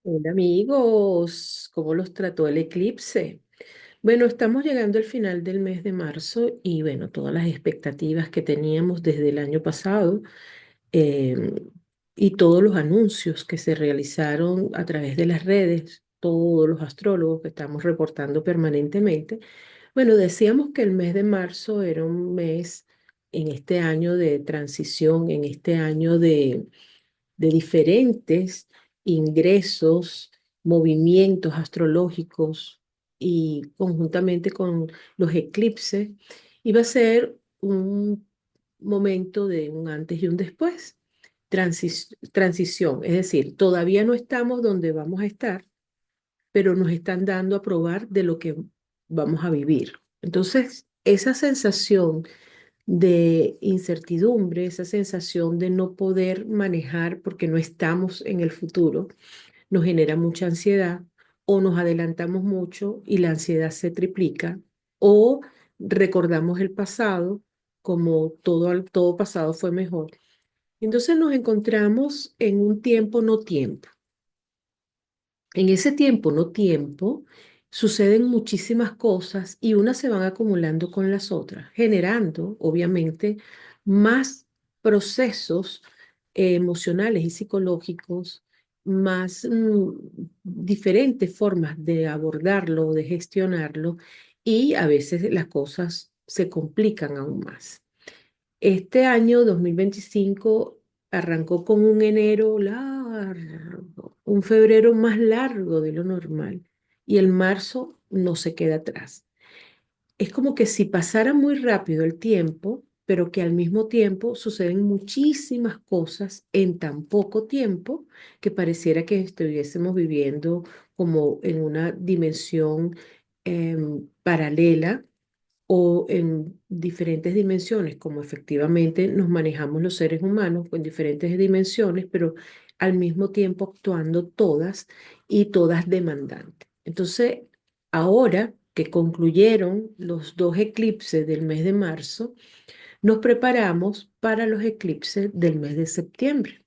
Hola amigos, ¿cómo los trató el eclipse? Bueno, estamos llegando al final del mes de marzo y bueno, todas las expectativas que teníamos desde el año pasado eh, y todos los anuncios que se realizaron a través de las redes, todos los astrólogos que estamos reportando permanentemente. Bueno, decíamos que el mes de marzo era un mes en este año de transición, en este año de diferentes ingresos, movimientos astrológicos y conjuntamente con los eclipses, iba a ser un momento de un antes y un después. Transición, es decir, todavía no estamos donde vamos a estar, pero nos están dando a probar de lo que vamos a vivir. Entonces, esa sensación de incertidumbre, esa sensación de no poder manejar porque no estamos en el futuro, nos genera mucha ansiedad o nos adelantamos mucho y la ansiedad se triplica o recordamos el pasado como todo pasado fue mejor. Entonces nos encontramos en un tiempo no tiempo. En ese tiempo, no tiempo, suceden muchísimas cosas y unas se van acumulando con las otras, generando, obviamente, más procesos emocionales y psicológicos, más diferentes formas de abordarlo, de gestionarlo, y a veces las cosas se complican aún más. Este año 2025 arrancó con un enero largo, un febrero más largo de lo normal y el marzo no se queda atrás. Es como que si pasara muy rápido el tiempo, pero que al mismo tiempo suceden muchísimas cosas en tan poco tiempo que pareciera que estuviésemos viviendo como en una dimensión paralela o en diferentes dimensiones, como efectivamente nos manejamos los seres humanos en diferentes dimensiones, pero al mismo tiempo actuando todas y todas demandantes. Entonces, ahora que concluyeron los dos eclipses del mes de marzo, nos preparamos para los eclipses del mes de septiembre.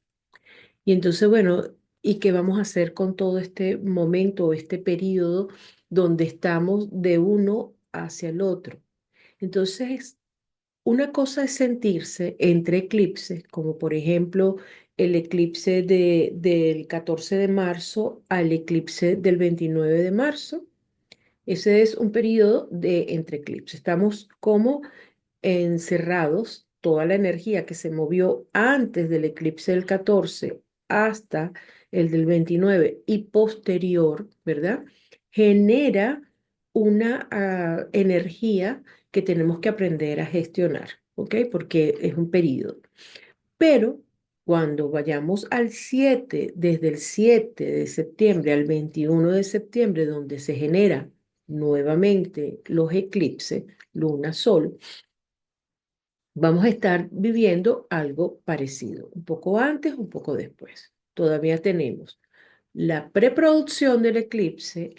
Y entonces, bueno, ¿y qué vamos a hacer con todo este momento, este periodo donde estamos de uno hacia el otro? Entonces, una cosa es sentirse entre eclipses, como por ejemplo el eclipse del 14 de marzo al eclipse del 29 de marzo. Ese es un periodo de entre eclipses. Estamos como encerrados, toda la energía que se movió antes del eclipse del 14 hasta el del 29 y posterior, ¿verdad? Genera una energía que tenemos que aprender a gestionar, ¿ok? Porque es un periodo. Pero cuando vayamos al 7, desde el 7 de septiembre al 21 de septiembre, donde se genera nuevamente los eclipses, luna, sol, vamos a estar viviendo algo parecido, un poco antes, un poco después. Todavía tenemos la preproducción del eclipse,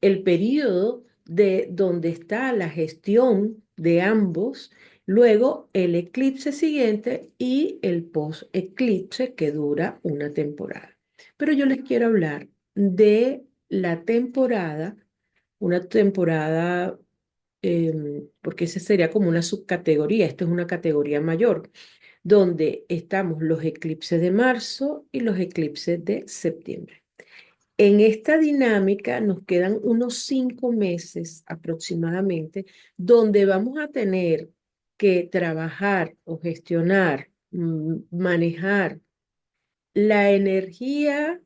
el periodo de donde está la gestión de ambos, luego el eclipse siguiente y el post-eclipse que dura una temporada. Pero yo les quiero hablar de la temporada, una temporada porque esa sería como una subcategoría, esto es una categoría mayor, donde estamos los eclipses de marzo y los eclipses de septiembre. En esta dinámica nos quedan unos 5 meses aproximadamente, donde vamos a tener que trabajar o gestionar, manejar la energía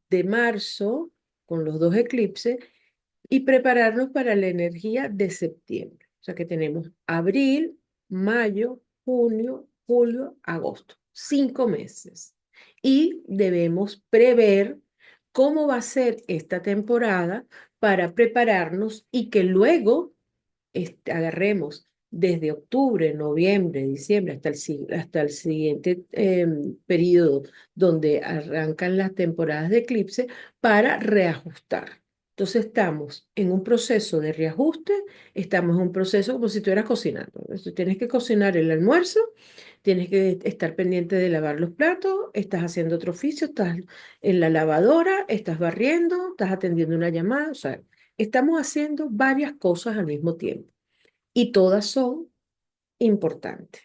de marzo con los dos eclipses y prepararnos para la energía de septiembre. O sea que tenemos abril, mayo, junio, julio, agosto. 5 meses. Y debemos prever cómo va a ser esta temporada para prepararnos y que luego agarremos desde octubre, noviembre, diciembre, hasta el siguiente periodo donde arrancan las temporadas de eclipse para reajustar. Entonces estamos en un proceso de reajuste, estamos en un proceso como si estuvieras cocinando. Entonces, tienes que cocinar el almuerzo, tienes que estar pendiente de lavar los platos, estás haciendo otro oficio, estás en la lavadora, estás barriendo, estás atendiendo una llamada, o sea, estamos haciendo varias cosas al mismo tiempo y todas son importantes.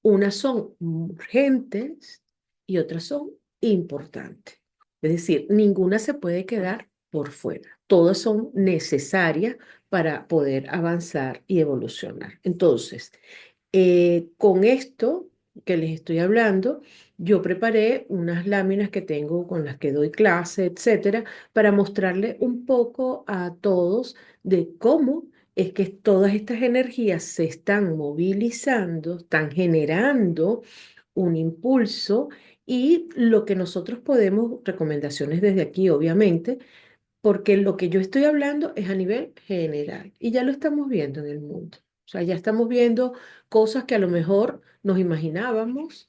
Unas son urgentes y otras son importantes. Es decir, ninguna se puede quedar por fuera. Todas son necesarias para poder avanzar y evolucionar. Entonces, con esto que les estoy hablando, yo preparé unas láminas que tengo con las que doy clase, etcétera, para mostrarle un poco a todos de cómo es que todas estas energías se están movilizando, están generando un impulso y lo que nosotros podemos, recomendaciones desde aquí, obviamente, porque lo que yo estoy hablando es a nivel general y ya lo estamos viendo en el mundo. O sea, ya estamos viendo cosas que a lo mejor nos imaginábamos,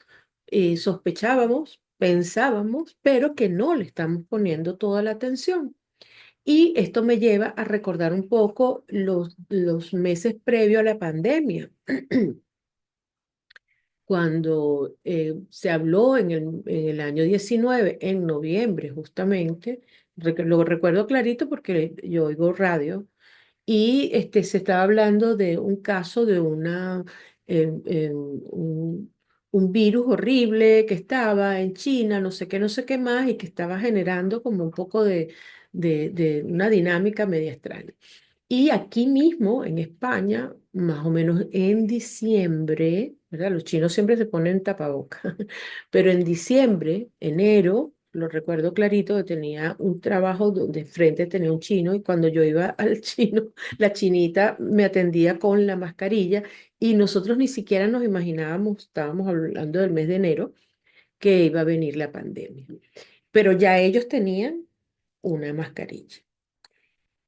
sospechábamos, pensábamos, pero que no le estamos poniendo toda la atención. Y esto me lleva a recordar un poco los meses previo a la pandemia, cuando se habló en el año 19 en noviembre justamente, lo recuerdo clarito porque yo oigo radio, y se estaba hablando de un caso de un virus horrible que estaba en China, no sé qué más, y que estaba generando como un poco de una dinámica media extraña. Y aquí mismo, en España, más o menos en diciembre, ¿verdad? Los chinos siempre se ponen tapabocas, pero en diciembre, enero, lo recuerdo clarito, que tenía un trabajo donde frente tenía un chino y cuando yo iba al chino, la chinita me atendía con la mascarilla y nosotros ni siquiera nos imaginábamos, estábamos hablando del mes de enero, que iba a venir la pandemia. Pero ya ellos tenían una mascarilla.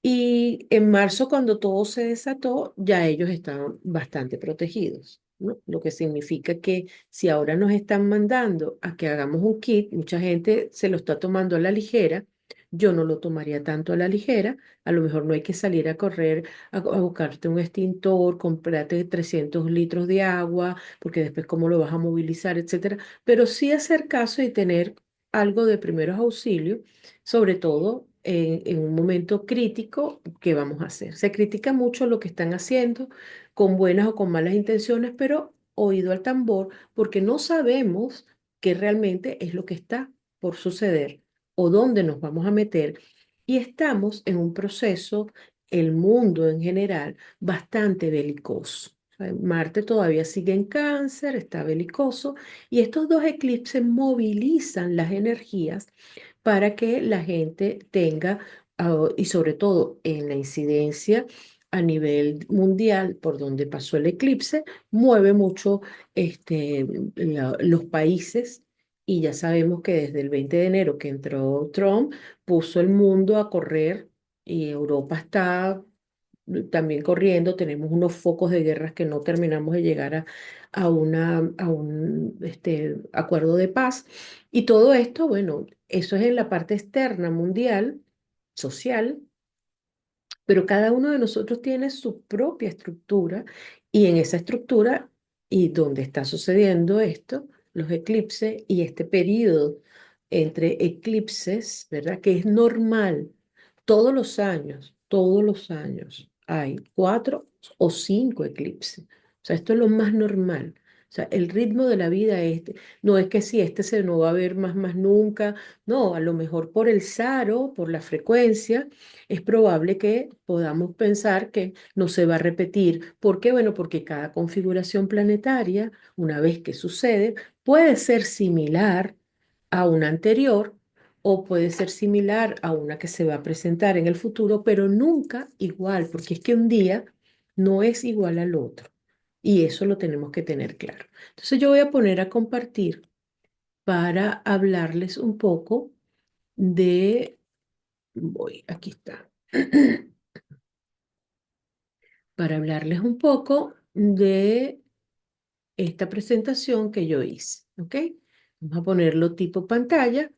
Y en marzo, cuando todo se desató, ya ellos estaban bastante protegidos, ¿no? Lo que significa que si ahora nos están mandando a que hagamos un kit, mucha gente se lo está tomando a la ligera. Yo no lo tomaría tanto a la ligera. A lo mejor no hay que salir a correr a buscarte un extintor, comprarte 300 litros de agua, porque después cómo lo vas a movilizar, etcétera. Pero sí hacer caso y tener algo de primeros auxilios, sobre todo en un momento crítico. ¿Qué vamos a hacer? Se critica mucho lo que están haciendo, con buenas o con malas intenciones, pero oído al tambor, porque no sabemos qué realmente es lo que está por suceder o dónde nos vamos a meter. Y estamos en un proceso, el mundo en general, bastante belicoso. O sea, Marte todavía sigue en Cáncer, está belicoso, y estos dos eclipses movilizan las energías para que la gente tenga, y sobre todo en la incidencia a nivel mundial por donde pasó el eclipse, mueve mucho los países. Y ya sabemos que desde el 20 de enero que entró Trump, puso el mundo a correr y Europa está también corriendo. Tenemos unos focos de guerras que no terminamos de llegar a un acuerdo de paz. Y todo esto, bueno, eso es en la parte externa, mundial, social, pero cada uno de nosotros tiene su propia estructura y en esa estructura y donde está sucediendo esto, los eclipses y este periodo entre eclipses, ¿verdad? Que es normal todos los años hay 4 o 5 eclipses. O sea, esto es lo más normal. O sea, el ritmo de la vida no es que si se no va a ver más nunca, no, a lo mejor por el SARO, por la frecuencia, es probable que podamos pensar que no se va a repetir. ¿Por qué? Bueno, porque cada configuración planetaria, una vez que sucede, puede ser similar a una anterior o puede ser similar a una que se va a presentar en el futuro, pero nunca igual, porque es que un día no es igual al otro. Y eso lo tenemos que tener claro. Entonces yo voy a poner a compartir para hablarles un poco aquí está, para hablarles un poco de esta presentación que yo hice, ¿ok? Vamos a ponerlo tipo pantalla.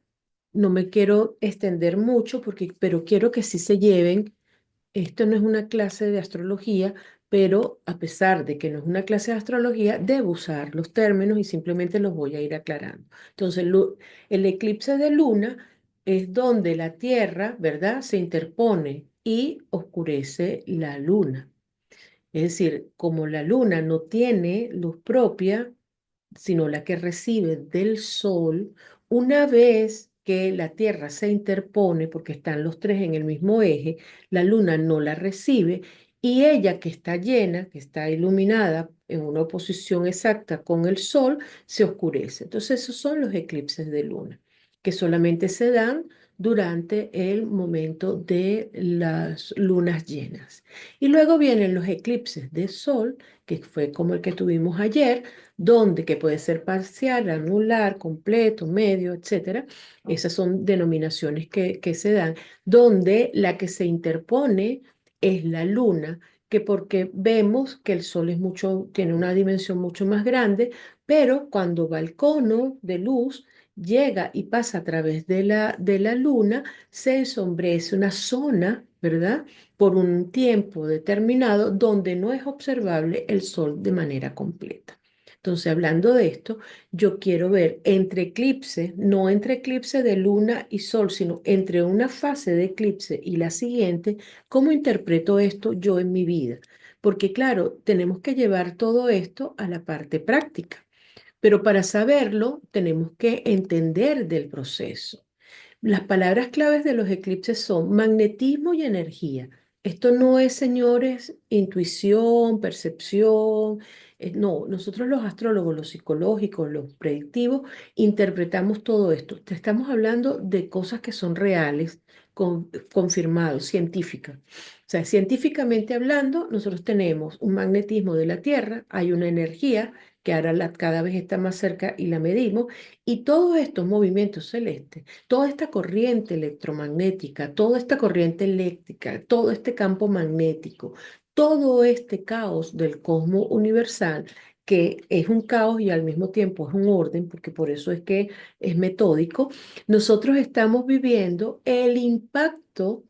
No me quiero extender mucho pero quiero que sí se lleven. Esto no es una clase de astrología, pero a pesar de que no es una clase de astrología, debo usar los términos y simplemente los voy a ir aclarando. Entonces, el eclipse de luna es donde la Tierra, ¿verdad?, se interpone y oscurece la luna. Es decir, como la luna no tiene luz propia, sino la que recibe del sol, una vez que la Tierra se interpone, porque están los tres en el mismo eje, la luna no la recibe y ella que está llena, que está iluminada en una oposición exacta con el sol, se oscurece. Entonces esos son los eclipses de luna, que solamente se dan durante el momento de las lunas llenas. Y luego vienen los eclipses de sol, que fue como el que tuvimos ayer, donde que puede ser parcial, anular, completo, medio, etcétera. Esas son denominaciones que se dan, donde la que se interpone es la luna, que porque vemos que el sol es mucho, tiene una dimensión mucho más grande, pero cuando va el cono de luz, llega y pasa a través de la luna, se ensombrece una zona, ¿verdad?, por un tiempo determinado donde no es observable el sol de manera completa. Entonces, hablando de esto, yo quiero ver entre eclipse, no entre eclipse de luna y sol, sino entre una fase de eclipse y la siguiente, cómo interpreto esto yo en mi vida. Porque claro, tenemos que llevar todo esto a la parte práctica, pero para saberlo tenemos que entender del proceso. Las palabras claves de los eclipses son magnetismo y energía. Esto no es, señores, intuición, percepción. No, nosotros los astrólogos, los psicológicos, los predictivos, interpretamos todo esto. Te estamos hablando de cosas que son reales, confirmados, científicas. O sea, científicamente hablando, nosotros tenemos un magnetismo de la Tierra, hay una energía que ahora cada vez está más cerca y la medimos, y todos estos movimientos celestes, toda esta corriente electromagnética, toda esta corriente eléctrica, todo este campo magnético, todo este caos del cosmos universal, que es un caos y al mismo tiempo es un orden, porque por eso es que es metódico, nosotros estamos viviendo el impacto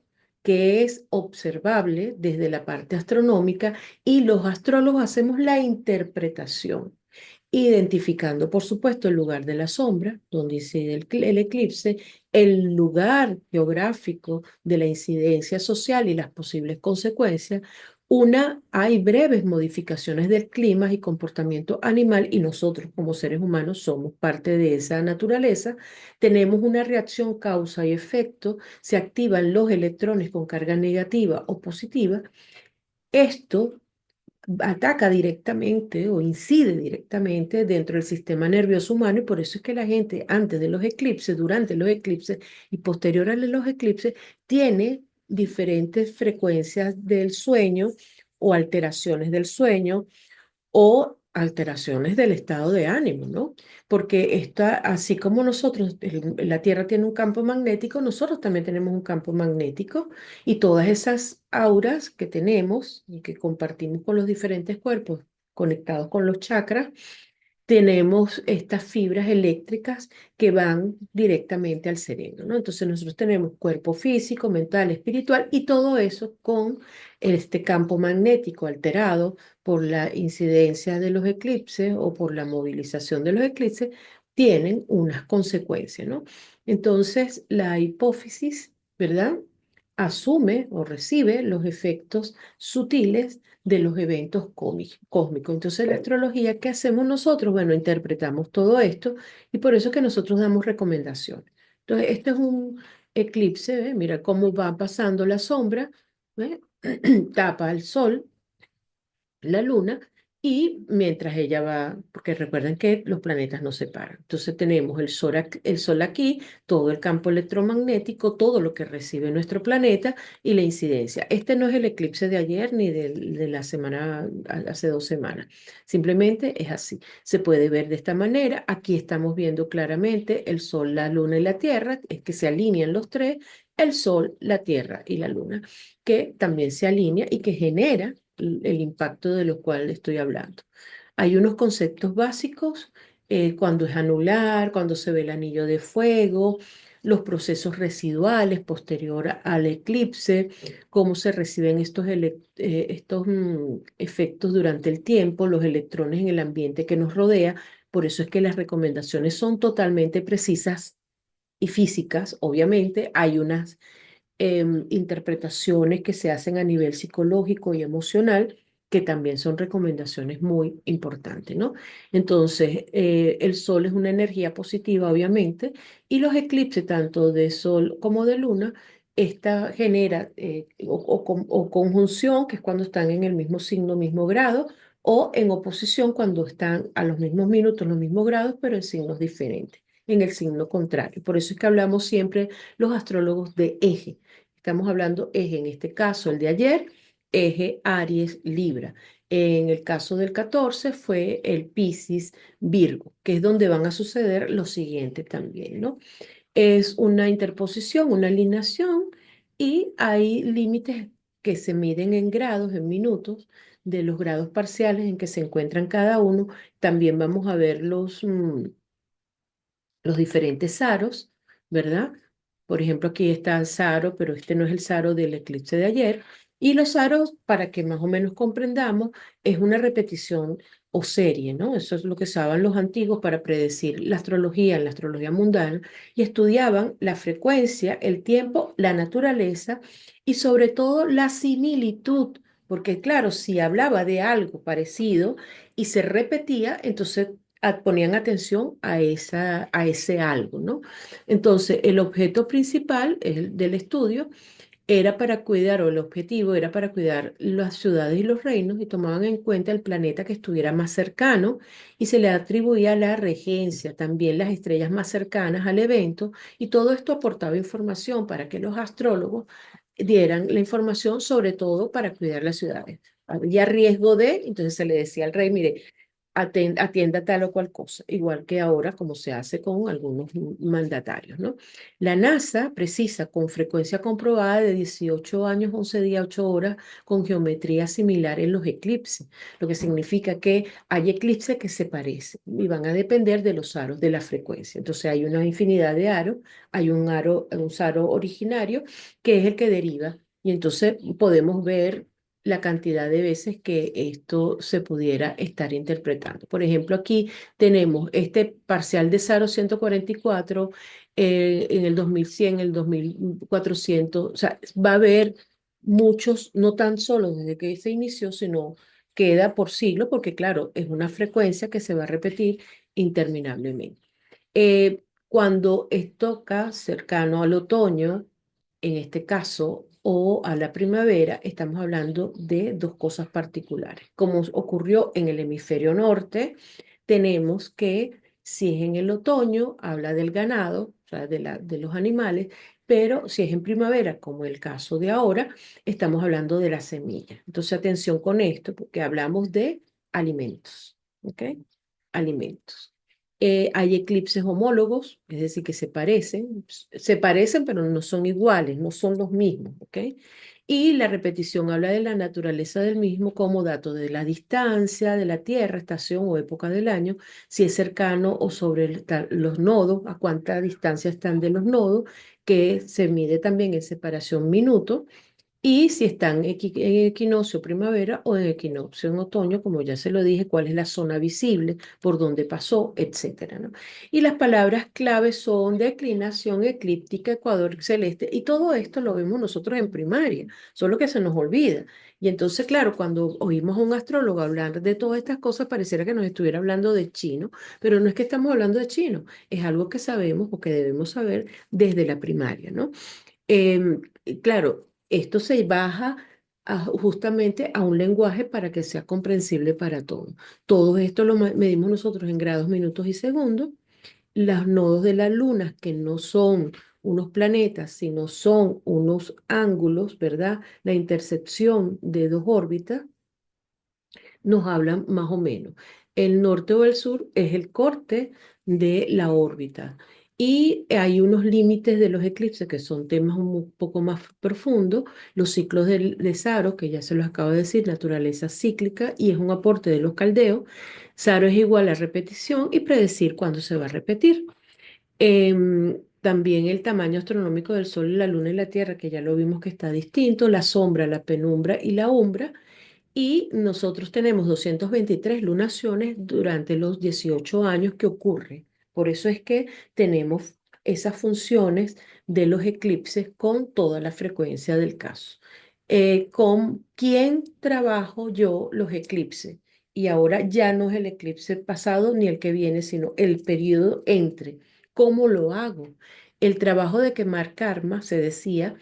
que es observable desde la parte astronómica y los astrólogos hacemos la interpretación identificando, por supuesto, el lugar de la sombra, donde incide el eclipse, el lugar geográfico de la incidencia social y las posibles consecuencias. Hay breves modificaciones del clima y comportamiento animal y nosotros como seres humanos somos parte de esa naturaleza. Tenemos una reacción causa y efecto, se activan los electrones con carga negativa o positiva. Esto ataca directamente o incide directamente dentro del sistema nervioso humano y por eso es que la gente antes de los eclipses, durante los eclipses y posterior a los eclipses tiene diferentes frecuencias del sueño o alteraciones del sueño o alteraciones del estado de ánimo, ¿no? Porque así como nosotros, la Tierra tiene un campo magnético, nosotros también tenemos un campo magnético y todas esas auras que tenemos y que compartimos con los diferentes cuerpos conectados con los chakras, tenemos estas fibras eléctricas que van directamente al cerebro, ¿no? Entonces nosotros tenemos cuerpo físico, mental, espiritual y todo eso con este campo magnético alterado por la incidencia de los eclipses o por la movilización de los eclipses, tienen unas consecuencias, ¿no? Entonces la hipófisis, ¿verdad?, asume o recibe los efectos sutiles de los eventos cósmicos. Entonces, la astrología, ¿qué hacemos nosotros? Bueno, interpretamos todo esto y por eso es que nosotros damos recomendaciones. Entonces, este es un eclipse, ¿ve? Mira cómo va pasando la sombra, ¿ve? Tapa el sol, la luna, y mientras ella va, porque recuerden que los planetas no se paran. Entonces tenemos el sol aquí, todo el campo electromagnético, todo lo que recibe nuestro planeta y la incidencia. Este no es el eclipse de ayer ni de la semana, hace 2 semanas. Simplemente es así. Se puede ver de esta manera. Aquí estamos viendo claramente el sol, la luna y la tierra, es que se alinean los tres, el sol, la tierra y la luna, que también se alinea y que genera el impacto de lo cual estoy hablando. Hay unos conceptos básicos, cuando es anular, cuando se ve el anillo de fuego, los procesos residuales posterior al eclipse, cómo se reciben estos efectos durante el tiempo, los electrones en el ambiente que nos rodea. Por eso es que las recomendaciones son totalmente precisas y físicas. Obviamente hay unas interpretaciones que se hacen a nivel psicológico y emocional, que también son recomendaciones muy importantes, ¿no? Entonces, el sol es una energía positiva, obviamente, y los eclipses, tanto de sol como de luna, esta genera o conjunción, que es cuando están en el mismo signo, mismo grado, o en oposición cuando están a los mismos minutos, los mismos grados, pero en signos diferentes, en el signo contrario. Por eso es que hablamos siempre los astrólogos de eje. Estamos hablando eje, en este caso el de ayer, eje Aries Libra. En el caso del 14 fue el Piscis Virgo, que es donde van a suceder lo siguiente también, ¿no? Es una interposición, una alineación y hay límites que se miden en grados, en minutos, de los grados parciales en que se encuentran cada uno. También vamos a ver los diferentes aros, ¿verdad? Por ejemplo, aquí está el Saro, pero este no es el Saro del eclipse de ayer. Y los aros, para que más o menos comprendamos, es una repetición o serie, ¿no? Eso es lo que usaban los antiguos para predecir la astrología mundana, y estudiaban la frecuencia, el tiempo, la naturaleza y sobre todo la similitud, porque claro, si hablaba de algo parecido y se repetía, entonces ponían atención a ese algo, ¿no? Entonces, el objeto principal del estudio era para cuidar, o el objetivo era para cuidar las ciudades y los reinos, y tomaban en cuenta el planeta que estuviera más cercano, y se le atribuía la regencia, también las estrellas más cercanas al evento, y todo esto aportaba información para que los astrólogos dieran la información, sobre todo para cuidar las ciudades. Había riesgo de, entonces se le decía al rey, mire, atienda tal o cual cosa, igual que ahora como se hace con algunos mandatarios, ¿no? La NASA precisa con frecuencia comprobada de 18 años, 11 días, 8 horas, con geometría similar en los eclipses, lo que significa que hay eclipses que se parecen y van a depender de los aros de la frecuencia. Entonces hay una infinidad de aros, hay un aro originario que es el que deriva, y entonces podemos ver la cantidad de veces que esto se pudiera estar interpretando. Por ejemplo, aquí tenemos este parcial de Saro 144 en el 2100, el 2400, o sea, va a haber muchos, no tan solo desde que se inició, sino queda por siglo, porque claro, es una frecuencia que se va a repetir interminablemente. Cuando toca cercano al otoño, en este caso, o a la primavera, estamos hablando de dos cosas particulares. Como ocurrió en el hemisferio norte, tenemos que, si es en el otoño, habla del ganado, o sea, de los animales, pero si es en primavera, como el caso de ahora, estamos hablando de la semilla. Entonces, atención con esto, porque hablamos de alimentos, ¿ok? Alimentos. Hay eclipses homólogos, es decir, que se parecen, pero no son iguales, no son los mismos, ¿ok? Y la repetición habla de la naturaleza del mismo como dato de la distancia de la Tierra, estación o época del año, si es cercano o sobre los nodos, a cuánta distancia están de los nodos, que se mide también en separación minuto, y si están en equinoccio primavera o en equinoccio en otoño, como ya se lo dije, cuál es la zona visible, por dónde pasó, etcétera, ¿no? Y las palabras claves son declinación eclíptica, ecuador celeste, y todo esto lo vemos nosotros en primaria, solo que se nos olvida. Y entonces, claro, cuando oímos a un astrólogo hablar de todas estas cosas, pareciera que nos estuviera hablando de chino, pero no es que estamos hablando de chino, es algo que sabemos o que debemos saber desde la primaria, ¿no? Claro, esto se baja justamente a un lenguaje para que sea comprensible para todos. Todo esto lo medimos nosotros en grados, minutos y segundos. Los nodos de la luna, que no son unos planetas, sino son unos ángulos, ¿verdad? La intersección de dos órbitas nos hablan más o menos. El norte o el sur es el corte de la órbita. Y hay unos límites de los eclipses que son temas un poco más profundos, los ciclos de Saro, que ya se los acabo de decir, naturaleza cíclica, y es un aporte de los caldeos. Saro es igual a repetición y predecir cuándo se va a repetir. también el tamaño astronómico del Sol, la Luna y la Tierra, que ya lo vimos que está distinto, la sombra, la penumbra y la umbra. Y nosotros tenemos 223 lunaciones durante los 18 años que ocurre. Por eso es que tenemos esas funciones de los eclipses con toda la frecuencia del caso. ¿Con quién trabajo yo los eclipses? Y ahora ya no es el eclipse pasado ni el que viene, sino el periodo entre. ¿Cómo lo hago? El trabajo de quemar karma, se decía,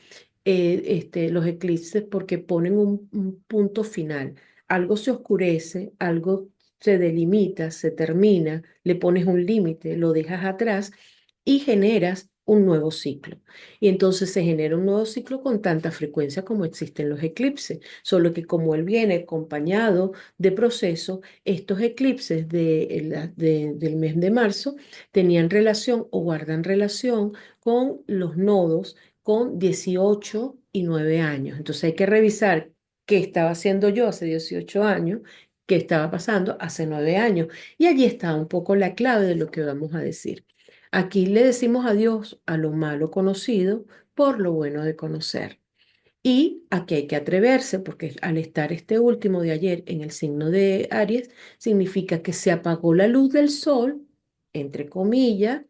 los eclipses porque ponen un punto final. Algo se oscurece, algo se delimita, se termina, le pones un límite, lo dejas atrás y generas un nuevo ciclo. Y entonces se genera un nuevo ciclo con tanta frecuencia como existen los eclipses, solo que como él viene acompañado de procesos, estos eclipses del mes de marzo tenían relación o guardan relación con los nodos con 18 y 9 años. Entonces hay que revisar qué estaba haciendo yo hace 18 años, qué estaba pasando hace 9 años. Y allí está un poco la clave de lo que vamos a decir. Aquí le decimos adiós a lo malo conocido por lo bueno de conocer. Y aquí hay que atreverse, porque al estar este último de ayer en el signo de Aries, significa que se apagó la luz del sol, entre comillas,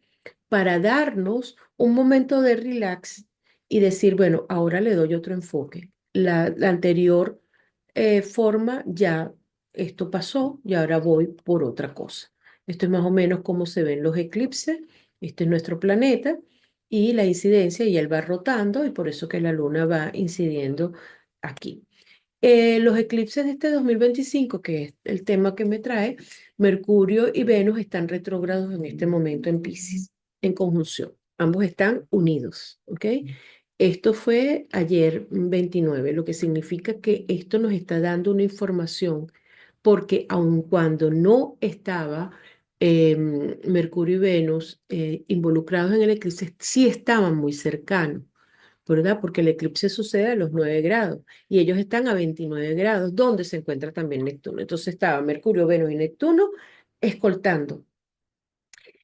para darnos un momento de relax y decir, bueno, ahora le doy otro enfoque. La anterior forma ya, esto pasó y ahora voy por otra cosa. Esto es más o menos cómo se ven los eclipses. Este es nuestro planeta y la incidencia, y él va rotando y por eso que la luna va incidiendo aquí. Los eclipses de este 2025, que es el tema que me trae, Mercurio y Venus están retrógrados en este momento en Piscis, en conjunción. Ambos están unidos, ¿ok? Esto fue ayer 29, lo que significa que esto nos está dando una información, porque aun cuando no estaba Mercurio y Venus involucrados en el eclipse, sí estaban muy cercanos. ¿Verdad? Porque el eclipse sucede a los 9 grados y ellos están a 29 grados, donde se encuentra también Neptuno. Entonces estaba Mercurio, Venus y Neptuno escoltando.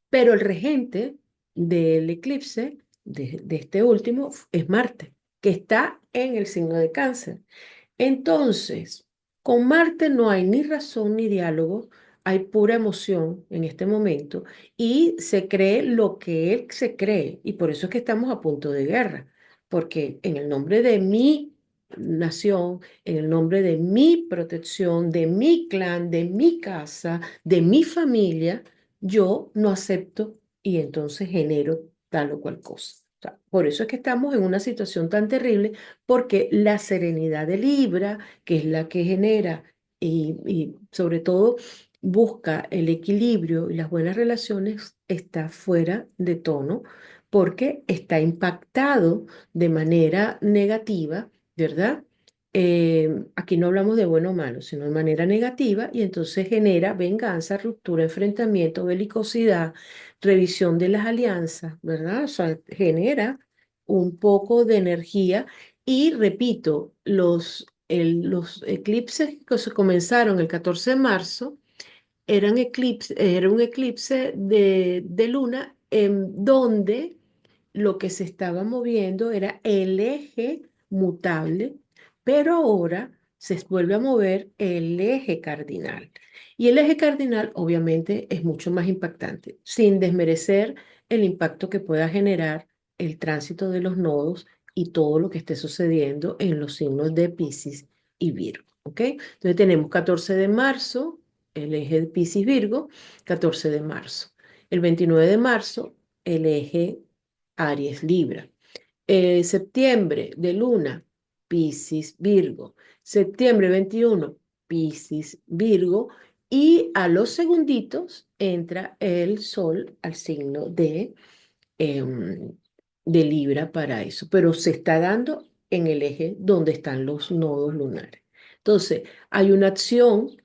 Pero el regente del eclipse, de este último, es Marte, que está en el signo de Cáncer. Entonces, con Marte no hay ni razón ni diálogo, hay pura emoción en este momento y se cree lo que él se cree y por eso es que estamos a punto de guerra, porque en el nombre de mi nación, en el nombre de mi protección, de mi clan, de mi casa, de mi familia, yo no acepto y entonces genero tal o cual cosa. O sea, por eso es que estamos en una situación tan terrible porque la serenidad de Libra, que es la que genera y sobre todo busca el equilibrio y las buenas relaciones, está fuera de tono porque está impactado de manera negativa, ¿verdad? Aquí no hablamos de bueno o malo, sino de manera negativa y entonces genera venganza, ruptura, enfrentamiento, belicosidad, revisión de las alianzas, ¿verdad? O sea, genera un poco de energía y repito, los eclipses que se comenzaron el 14 de marzo era un eclipse de luna en donde lo que se estaba moviendo era el eje mutable, pero ahora se vuelve a mover el eje cardinal. Y el eje cardinal obviamente es mucho más impactante, sin desmerecer el impacto que pueda generar el tránsito de los nodos y todo lo que esté sucediendo en los signos de Piscis y Virgo. ¿Ok? Entonces tenemos 14 de marzo, el eje de Piscis Virgo, 14 de marzo. El 29 de marzo, el eje Aries Libra. Septiembre de Luna, Piscis Virgo. Septiembre 21, Piscis Virgo. Y a los segunditos entra el Sol al signo em, de Libra para eso. Pero se está dando en el eje donde están los nodos lunares. Entonces, hay una acción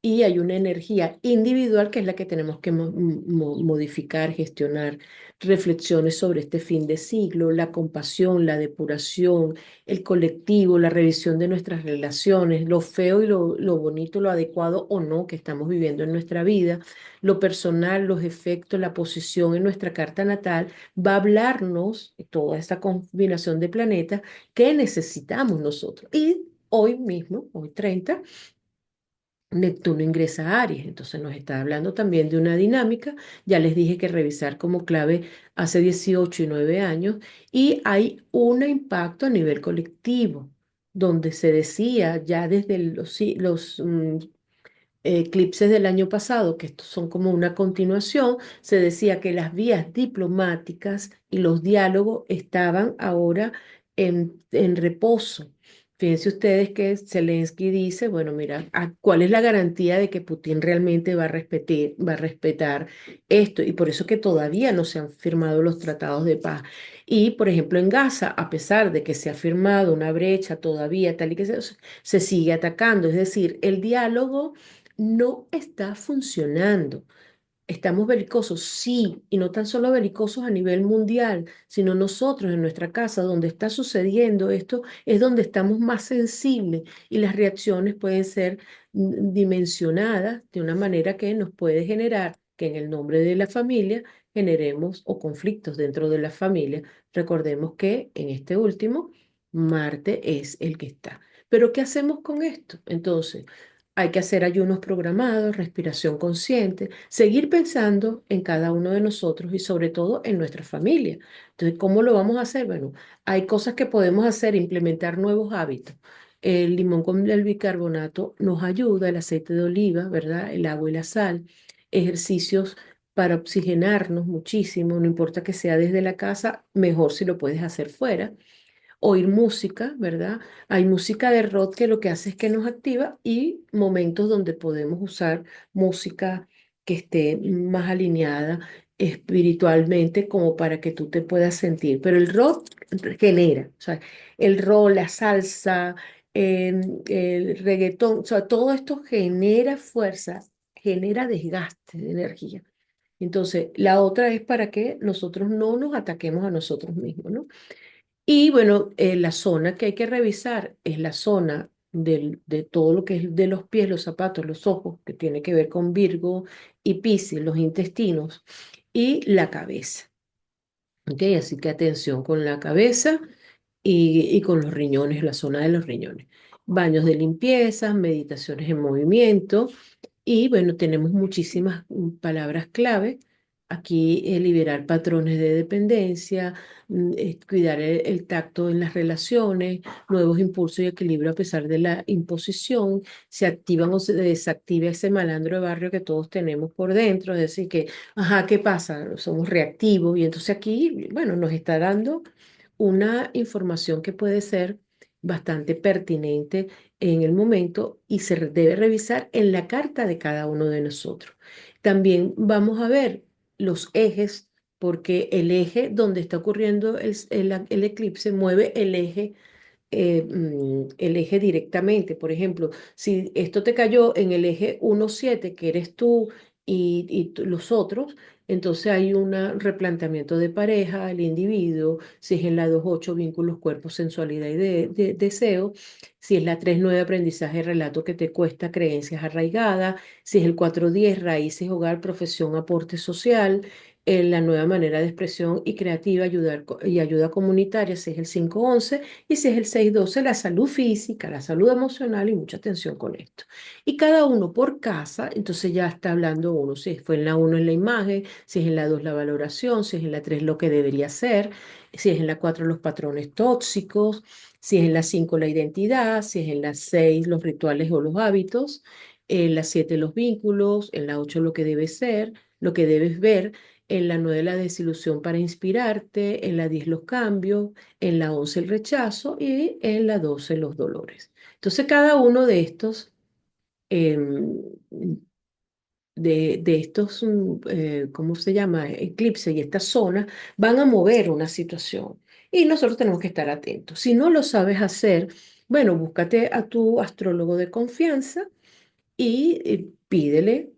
y hay una energía individual que es la que tenemos que modificar, gestionar. Reflexiones sobre este fin de siglo, la compasión, la depuración, el colectivo, la revisión de nuestras relaciones, lo feo y lo bonito, lo adecuado o no que estamos viviendo en nuestra vida, lo personal, los efectos, la posición en nuestra carta natal, va a hablarnos toda esta combinación de planetas que necesitamos nosotros. Y hoy mismo, hoy 30, Neptuno ingresa a Aries, entonces nos está hablando también de una dinámica. Ya les dije que revisar como clave hace 18 y 9 años y hay un impacto a nivel colectivo, donde se decía ya desde los eclipses del año pasado, que estos son como una continuación, se decía que las vías diplomáticas y los diálogos estaban ahora en reposo. Fíjense ustedes que Zelensky dice, bueno, mira, ¿cuál es la garantía de que Putin realmente va a respetar esto? Y por eso que todavía no se han firmado los tratados de paz. Y, por ejemplo, en Gaza, a pesar de que se ha firmado una brecha todavía, tal y que se sigue atacando. Es decir, el diálogo no está funcionando. Estamos belicosos, sí, y no tan solo belicosos a nivel mundial, sino nosotros en nuestra casa, donde está sucediendo esto, es donde estamos más sensibles y las reacciones pueden ser dimensionadas de una manera que nos puede generar que en el nombre de la familia generemos o conflictos dentro de la familia. Recordemos que en este último, Marte es el que está. Pero ¿qué hacemos con esto? Entonces, hay que hacer ayunos programados, respiración consciente, seguir pensando en cada uno de nosotros y sobre todo en nuestra familia. Entonces, ¿cómo lo vamos a hacer? Bueno, hay cosas que podemos hacer, implementar nuevos hábitos. El limón con el bicarbonato nos ayuda, el aceite de oliva, ¿verdad? El agua y la sal, ejercicios para oxigenarnos muchísimo, no importa que sea desde la casa, mejor si lo puedes hacer fuera oír música, ¿verdad? Hay música de rock que lo que hace es que nos activa y momentos donde podemos usar música que esté más alineada espiritualmente como para que tú te puedas sentir. Pero el rock genera, o sea, el rock, la salsa, el reggaetón, o sea, todo esto genera fuerza, genera desgaste de energía. Entonces, la otra es para que nosotros no nos ataquemos a nosotros mismos, ¿no? Y bueno, la zona que hay que revisar es la zona de todo lo que es de los pies, los zapatos, los ojos, que tiene que ver con Virgo y Piscis, los intestinos, y la cabeza. ¿Ok? Así que atención con la cabeza y con los riñones, la zona de los riñones. Baños de limpieza, meditaciones en movimiento y bueno, tenemos muchísimas palabras clave. Aquí liberar patrones de dependencia, cuidar el tacto en las relaciones, nuevos impulsos y equilibrio a pesar de la imposición. Se activan o se desactiva ese malandro de barrio que todos tenemos por dentro. Es decir, que, ajá, ¿qué pasa? Somos reactivos y entonces aquí, bueno, nos está dando una información que puede ser bastante pertinente en el momento y se debe revisar en la carta de cada uno de nosotros. También vamos a ver los ejes, porque el eje donde está ocurriendo el eclipse mueve el eje directamente. Por ejemplo, si esto te cayó en el eje 1,7 que eres tú y los otros, entonces hay un replanteamiento de pareja, el individuo, si es en la 2,8 vínculos, cuerpo, sensualidad y deseo, si es la 3,9 aprendizaje, relato que te cuesta, creencias arraigadas, si es el 4,10 raíces, hogar, profesión, aporte social, la nueva manera de expresión y creativa, y ayuda comunitaria, si es el 5,11 y si es el 6,12 la salud física, la salud emocional y mucha atención con esto. Y cada uno por casa, entonces ya está hablando uno, si fue en la 1 en la imagen, si es en la 2 la valoración, si es en la 3 lo que debería ser, si es en la 4 los patrones tóxicos, si es en la 5 la identidad, si es en la 6 los rituales o los hábitos, en la 7 los vínculos, en la 8 lo que debe ser, lo que debes ver, en la 9 la desilusión para inspirarte, en la 10 los cambios, en la 11 el rechazo y en la 12 los dolores. Entonces cada uno de estos, em, de estos, ¿cómo se llama? Eclipses y estas zonas van a mover una situación y nosotros tenemos que estar atentos. Si no lo sabes hacer, bueno, búscate a tu astrólogo de confianza y pídele.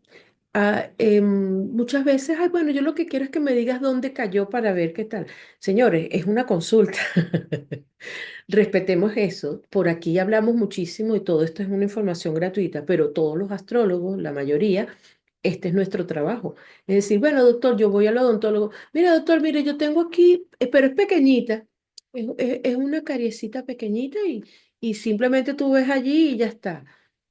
Muchas veces, ay, bueno, yo lo que quiero es que me digas dónde cayó para ver qué tal. Señores, es una consulta. Respetemos eso. Por aquí hablamos muchísimo y todo esto es una información gratuita, pero todos los astrólogos, la mayoría, este es nuestro trabajo. Es decir, bueno, doctor, yo voy al odontólogo. Mira, doctor, mire, yo tengo aquí, pero es pequeñita. Es una cariecita pequeñita y simplemente tú ves allí y ya está.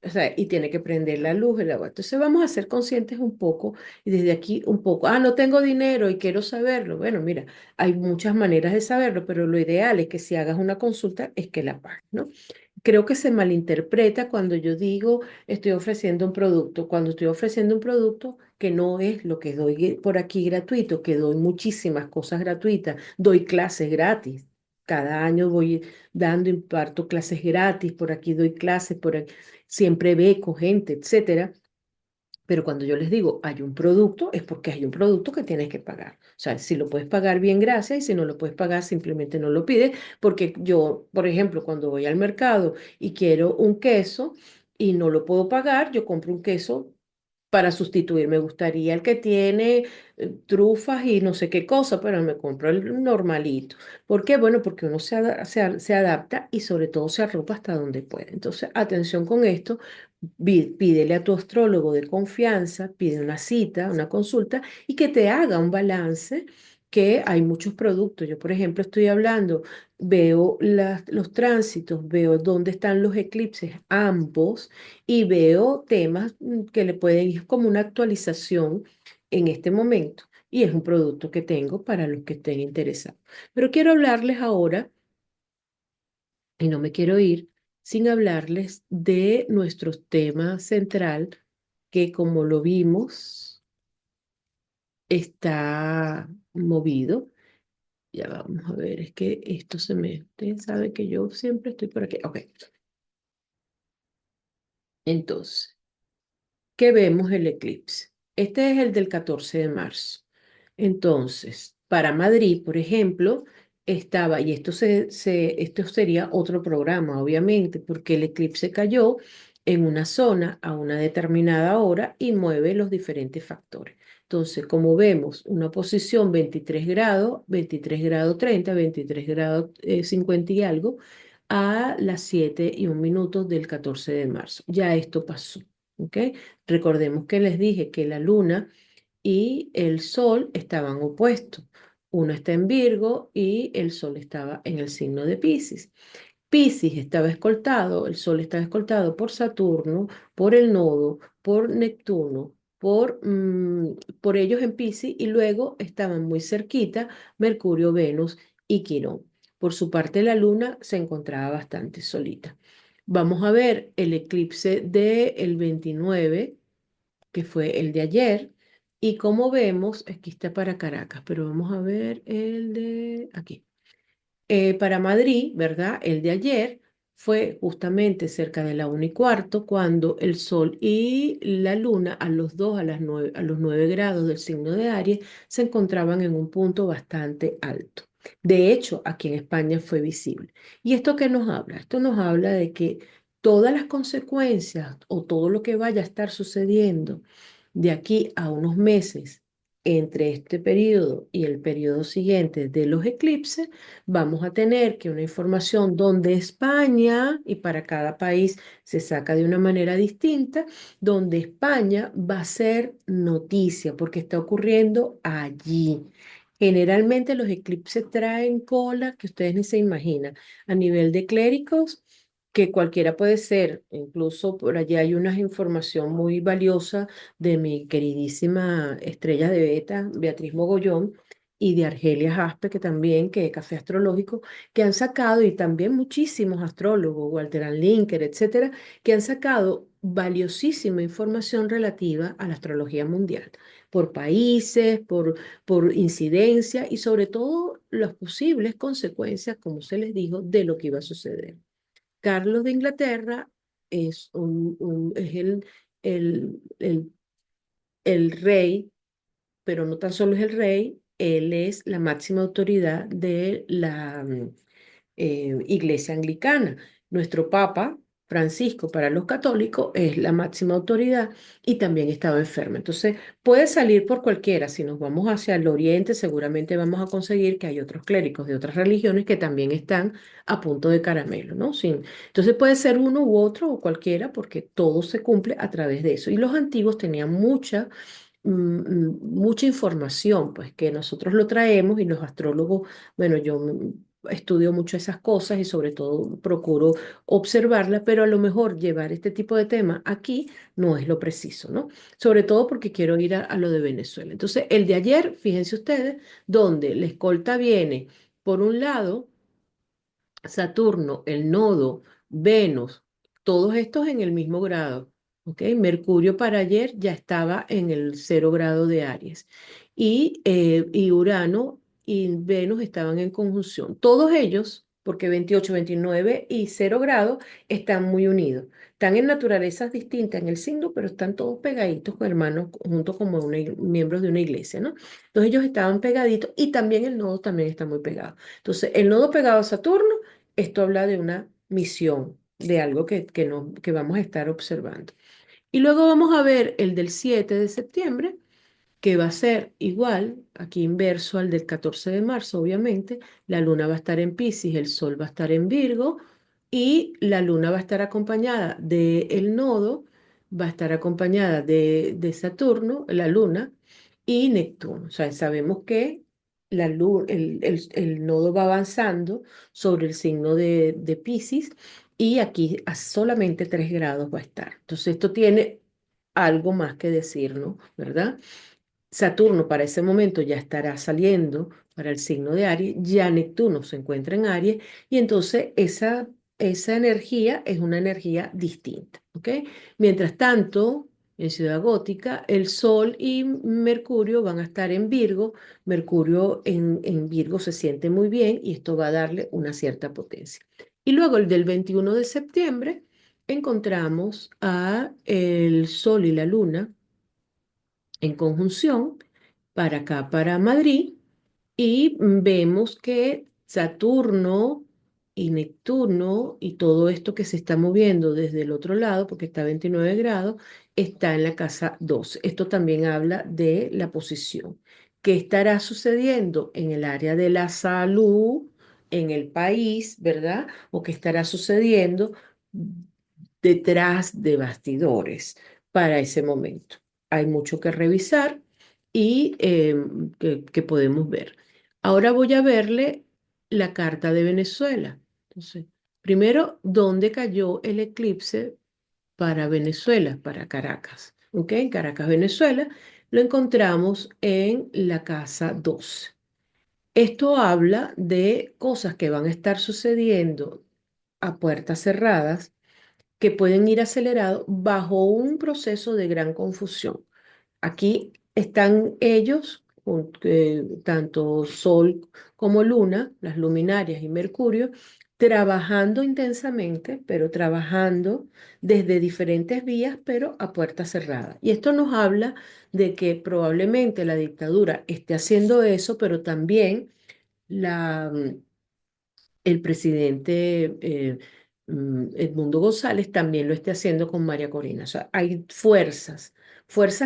O sea, y tiene que prender la luz, el agua. Entonces vamos a ser conscientes un poco y desde aquí un poco. Ah, no tengo dinero y quiero saberlo. Bueno, mira, hay muchas maneras de saberlo, pero lo ideal es que si hagas una consulta es que la pagues, ¿no? Creo que se malinterpreta cuando yo digo estoy ofreciendo un producto, cuando estoy ofreciendo un producto que no es lo que doy por aquí gratuito, que doy muchísimas cosas gratuitas, doy clases gratis. Cada año voy dando, imparto clases gratis, por aquí doy clases, por aquí, siempre beco gente, etcétera. Pero cuando yo les digo hay un producto, es porque hay un producto que tienes que pagar. O sea, si lo puedes pagar, bien, gracias, y si no lo puedes pagar, simplemente no lo pides. Porque yo, por ejemplo, cuando voy al mercado y quiero un queso y no lo puedo pagar, yo compro un queso para sustituir. Me gustaría el que tiene trufas y no sé qué cosa, pero me compro el normalito. ¿Por qué? Bueno, porque uno se adapta y sobre todo se arropa hasta donde puede. Entonces, atención con esto. Pídele a tu astrólogo de confianza, pide una cita, una consulta y que te haga un balance, que hay muchos productos. Yo, por ejemplo, estoy hablando, veo los tránsitos, veo dónde están los eclipses, ambos, y veo temas que le pueden ir como una actualización en este momento. Y es un producto que tengo para los que estén interesados. Pero quiero hablarles ahora y no me quiero ir sin hablarles de nuestro tema central, que como lo vimos, está movido. Ya vamos a ver, es que esto se me... Ustedes saben que yo siempre estoy por aquí. Ok, entonces, ¿qué vemos el eclipse? Este es el del 14 de marzo. Entonces, para Madrid, por ejemplo, estaba, y esto sería otro programa, obviamente, porque el eclipse cayó en una zona a una determinada hora y mueve los diferentes factores. Entonces, como vemos, una posición 23 grados 30, 23 grados 50 y algo, a las 7:01 del 14 de marzo. Ya esto pasó, ¿ok? Recordemos que les dije que la luna y el sol estaban opuestos. Uno está en Virgo y el sol estaba en el signo de Piscis. Piscis estaba escoltado, el sol estaba escoltado por Saturno, por el nodo, por Neptuno, por ellos en Piscis, y luego estaban muy cerquita Mercurio, Venus y Quirón. Por su parte, la luna se encontraba bastante solita. Vamos a ver el eclipse del 29, que fue el de ayer. Y como vemos, aquí está para Caracas, pero vamos a ver el de aquí. Para Madrid, ¿verdad? El de ayer fue justamente cerca de la 1:15, cuando el Sol y la Luna, a los dos, a los 9 grados del signo de Aries, se encontraban en un punto bastante alto. De hecho, aquí en España fue visible. ¿Y esto qué nos habla? Esto nos habla de que todas las consecuencias o todo lo que vaya a estar sucediendo de aquí a unos meses entre este periodo y el periodo siguiente de los eclipses, vamos a tener que una información donde España, y para cada país se saca de una manera distinta, donde España va a ser noticia porque está ocurriendo allí. Generalmente los eclipses traen cola que ustedes ni se imaginan. A nivel de clérigos, que cualquiera puede ser, incluso por allá hay una información muy valiosa de mi queridísima estrella de beta, Beatriz Mogollón, y de Argelia Jaspe, que también, que es Café Astrológico, que han sacado, y también muchísimos astrólogos, Walter Anlinker, etcétera, que han sacado valiosísima información relativa a la astrología mundial, por países, por incidencia y sobre todo las posibles consecuencias, como se les dijo, de lo que iba a suceder. Carlos de Inglaterra es el, el rey, pero no tan solo es el rey, él es la máxima autoridad de la Iglesia Anglicana. Nuestro Papa Francisco para los católicos es la máxima autoridad y también estaba enferma. Entonces, puede salir por cualquiera. Si nos vamos hacia el oriente, seguramente vamos a conseguir que hay otros clérigos de otras religiones que también están a punto de caramelo, ¿no? Entonces puede ser uno u otro o cualquiera porque todo se cumple a través de eso. Y los antiguos tenían mucha información, pues que nosotros lo traemos y los astrólogos, bueno, yo estudio mucho esas cosas y sobre todo procuro observarlas, pero a lo mejor llevar este tipo de temas aquí no es lo preciso, ¿no? Sobre todo porque quiero ir a lo de Venezuela. Entonces, el de ayer, fíjense ustedes, donde la escolta viene, por un lado, Saturno, el nodo, Venus, todos estos en el mismo grado. ¿Ok? Mercurio para ayer ya estaba en el 0 grado de Aries y Urano y Venus estaban en conjunción. Todos ellos, porque 28, 29 y 0 grado, están muy unidos. Están en naturalezas distintas en el signo, pero están todos pegaditos, hermanos, juntos como miembros de una iglesia, ¿no? Entonces ellos estaban pegaditos y también el nodo también está muy pegado. Entonces, el nodo pegado a Saturno, esto habla de una misión, de algo que vamos a estar observando. Y luego vamos a ver el del 7 de septiembre, que va a ser igual, aquí inverso al del 14 de marzo, obviamente. La luna va a estar en Piscis, el sol va a estar en Virgo y la luna va a estar acompañada del nodo, va a estar acompañada de Saturno, la luna, y Neptuno. O sea, sabemos que el nodo va avanzando sobre el signo de Piscis y aquí a solamente 3 grados va a estar. Entonces, esto tiene algo más que decir, ¿no? ¿Verdad? Saturno para ese momento ya estará saliendo para el signo de Aries, ya Neptuno se encuentra en Aries y entonces esa energía es una energía distinta, ¿ok? Mientras tanto, en Ciudad Gótica, el Sol y Mercurio van a estar en Virgo. Mercurio en Virgo se siente muy bien y esto va a darle una cierta potencia. Y luego el del 21 de septiembre encontramos a el Sol y la Luna en conjunción para acá, para Madrid, y vemos que Saturno y Neptuno y todo esto que se está moviendo desde el otro lado, porque está a 29 grados, está en la casa 2. Esto también habla de la posición. ¿Qué estará sucediendo en el área de la salud, en el país, verdad? ¿O qué estará sucediendo detrás de bastidores para ese momento? Hay mucho que revisar y que podemos ver. Ahora voy a verle la carta de Venezuela. Entonces, primero, ¿dónde cayó el eclipse para Venezuela, para Caracas? ¿Ok? En Caracas, Venezuela, lo encontramos en la casa 12. Esto habla de cosas que van a estar sucediendo a puertas cerradas que pueden ir acelerados bajo un proceso de gran confusión. Aquí están ellos, tanto Sol como Luna, las luminarias y Mercurio, trabajando intensamente, pero trabajando desde diferentes vías, pero a puerta cerrada. Y esto nos habla de que probablemente la dictadura esté haciendo eso, pero también la, el presidente Edmundo González también lo esté haciendo con María Corina. O sea, hay fuerzas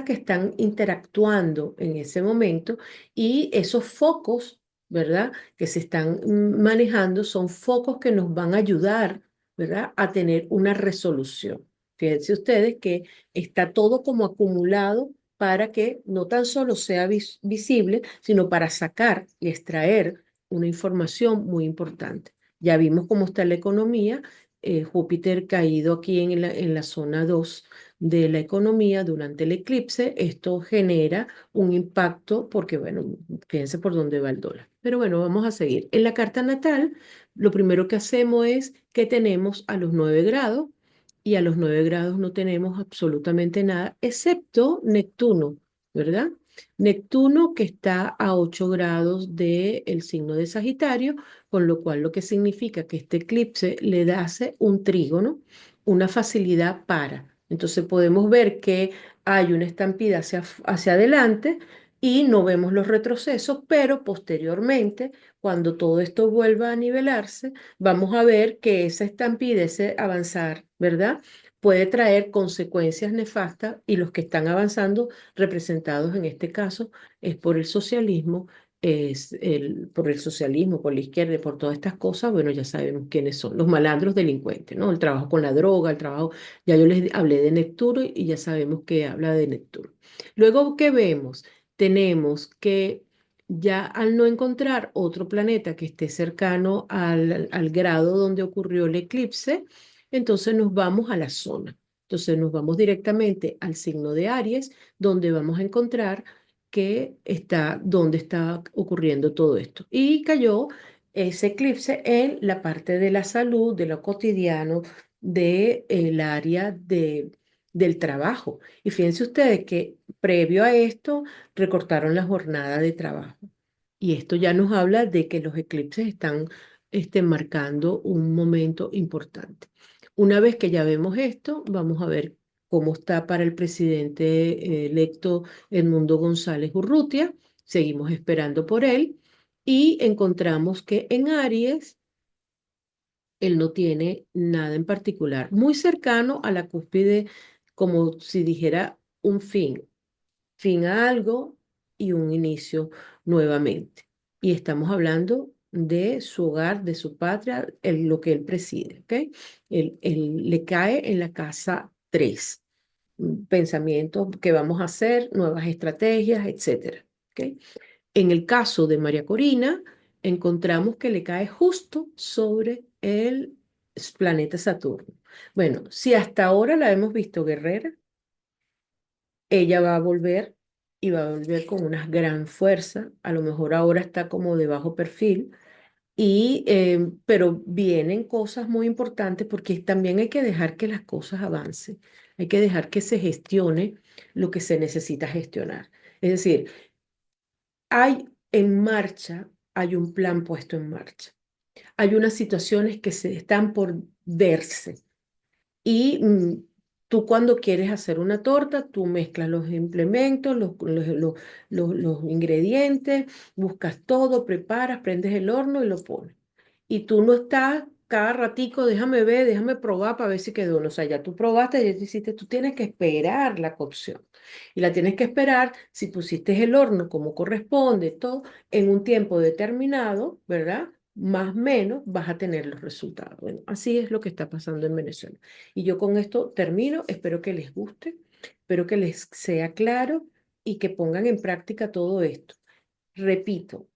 que están interactuando en ese momento y esos focos, ¿verdad? Que se están manejando son focos que nos van a ayudar, ¿verdad? A tener una resolución. Fíjense ustedes que está todo como acumulado para que no tan solo sea visible, sino para sacar y extraer una información muy importante. Ya vimos cómo está la economía. Júpiter caído aquí en la zona 2 de la economía durante el eclipse. Esto genera un impacto porque, bueno, fíjense por dónde va el dólar. Pero bueno, vamos a seguir. En la carta natal, lo primero que hacemos es que tenemos a los 9 grados y a los 9 grados no tenemos absolutamente nada, excepto Neptuno, ¿verdad? Neptuno que está a 8 grados del signo de Sagitario, con lo cual lo que significa que este eclipse le hace un trígono, una facilidad para. Entonces podemos ver que hay una estampida hacia adelante, y no vemos los retrocesos, pero posteriormente, cuando todo esto vuelva a nivelarse, vamos a ver que esa estampida, ese avanzar, ¿verdad? Puede traer consecuencias nefastas y los que están avanzando, representados en este caso, es por el socialismo, por el socialismo, por la izquierda, y por todas estas cosas, bueno, ya sabemos quiénes son, los malandros delincuentes, ¿no? El trabajo con la droga, el trabajo, ya yo les hablé de Neptuno y ya sabemos que habla de Neptuno. Luego, ¿qué vemos? Tenemos que ya al no encontrar otro planeta que esté cercano al grado donde ocurrió el eclipse, entonces nos vamos a la zona. Entonces nos vamos directamente al signo de Aries, donde vamos a encontrar dónde está ocurriendo todo esto. Y cayó ese eclipse en la parte de la salud, de lo cotidiano, del área del trabajo. Y fíjense ustedes que previo a esto recortaron la jornada de trabajo. Y esto ya nos habla de que los eclipses están marcando un momento importante. Una vez que ya vemos esto, vamos a ver cómo está para el presidente electo Edmundo González Urrutia. Seguimos esperando por él y encontramos que en Aries él no tiene nada en particular, muy cercano a la cúspide, como si dijera un fin a algo y un inicio nuevamente. Y estamos hablando de su hogar, de su patria, lo que él preside, ¿ok? Él le cae en la casa 3 pensamientos que vamos a hacer, nuevas estrategias, etcétera, ¿ok? En el caso de María Corina, encontramos que le cae justo sobre el planeta Saturno. Bueno, si hasta ahora la hemos visto guerrera, ella va a volver y va a volver con una gran fuerza. A lo mejor ahora está como de bajo perfil, pero vienen cosas muy importantes porque también hay que dejar que las cosas avancen. Hay que dejar que se gestione lo que se necesita gestionar. Es decir, hay en marcha, hay un plan puesto en marcha. Hay unas situaciones que se están por verse. Y tú cuando quieres hacer una torta, tú mezclas los implementos, los ingredientes, buscas todo, preparas, prendes el horno y lo pones. Y tú no estás cada ratico, déjame ver, déjame probar para ver si quedó. No, o sea, ya tú probaste, ya te hiciste, tú tienes que esperar la cocción. Y la tienes que esperar si pusiste el horno como corresponde, todo en un tiempo determinado, ¿verdad? Más o menos vas a tener los resultados. Bueno, así es lo que está pasando en Venezuela. Y yo con esto termino. Espero que les guste, espero que les sea claro y que pongan en práctica todo esto. Repito,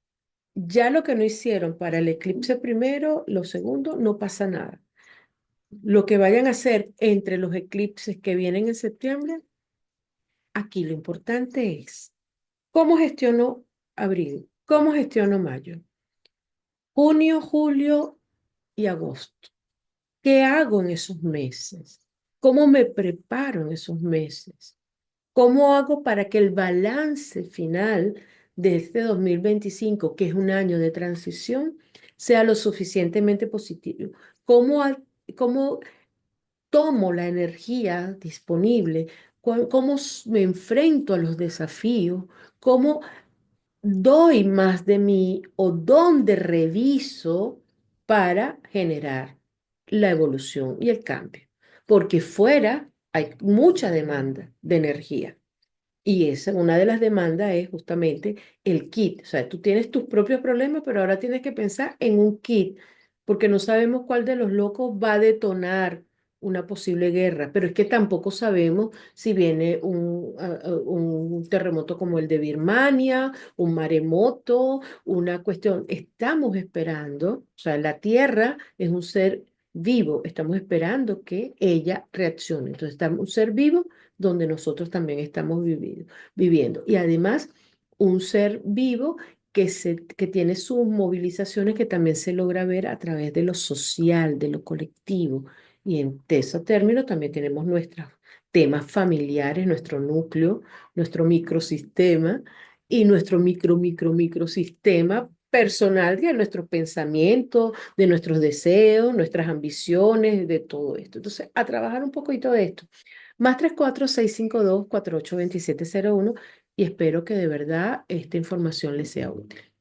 ya lo que no hicieron para el eclipse primero, lo segundo, no pasa nada. Lo que vayan a hacer entre los eclipses que vienen en septiembre, aquí lo importante es cómo gestiono abril, cómo gestiono mayo, junio, julio y agosto. ¿Qué hago en esos meses? ¿Cómo me preparo en esos meses? ¿Cómo hago para que el balance final de este 2025, que es un año de transición, sea lo suficientemente positivo? ¿Cómo tomo la energía disponible? ¿Cómo me enfrento a los desafíos? ¿Cómo doy más de mí o dónde reviso para generar la evolución y el cambio? Porque fuera hay mucha demanda de energía. Y esa, una de las demandas es justamente el kit. O sea, tú tienes tus propios problemas, pero ahora tienes que pensar en un kit, porque no sabemos cuál de los locos va a detonar una posible guerra. Pero es que tampoco sabemos si viene un terremoto como el de Birmania, un maremoto, una cuestión. Estamos esperando, o sea, la Tierra es un ser vivo, estamos esperando que ella reaccione. Entonces, estamos un ser vivo donde nosotros también estamos viviendo. Y además, un ser vivo que tiene sus movilizaciones que también se logra ver a través de lo social, de lo colectivo. Y en ese término también tenemos nuestros temas familiares, nuestro núcleo, nuestro microsistema y nuestro microsistema personal de nuestros pensamientos, de nuestros deseos, nuestras ambiciones, de todo esto. Entonces, a trabajar un poquito de esto. Más 34 652 482701. y espero que de verdad esta información les sea útil.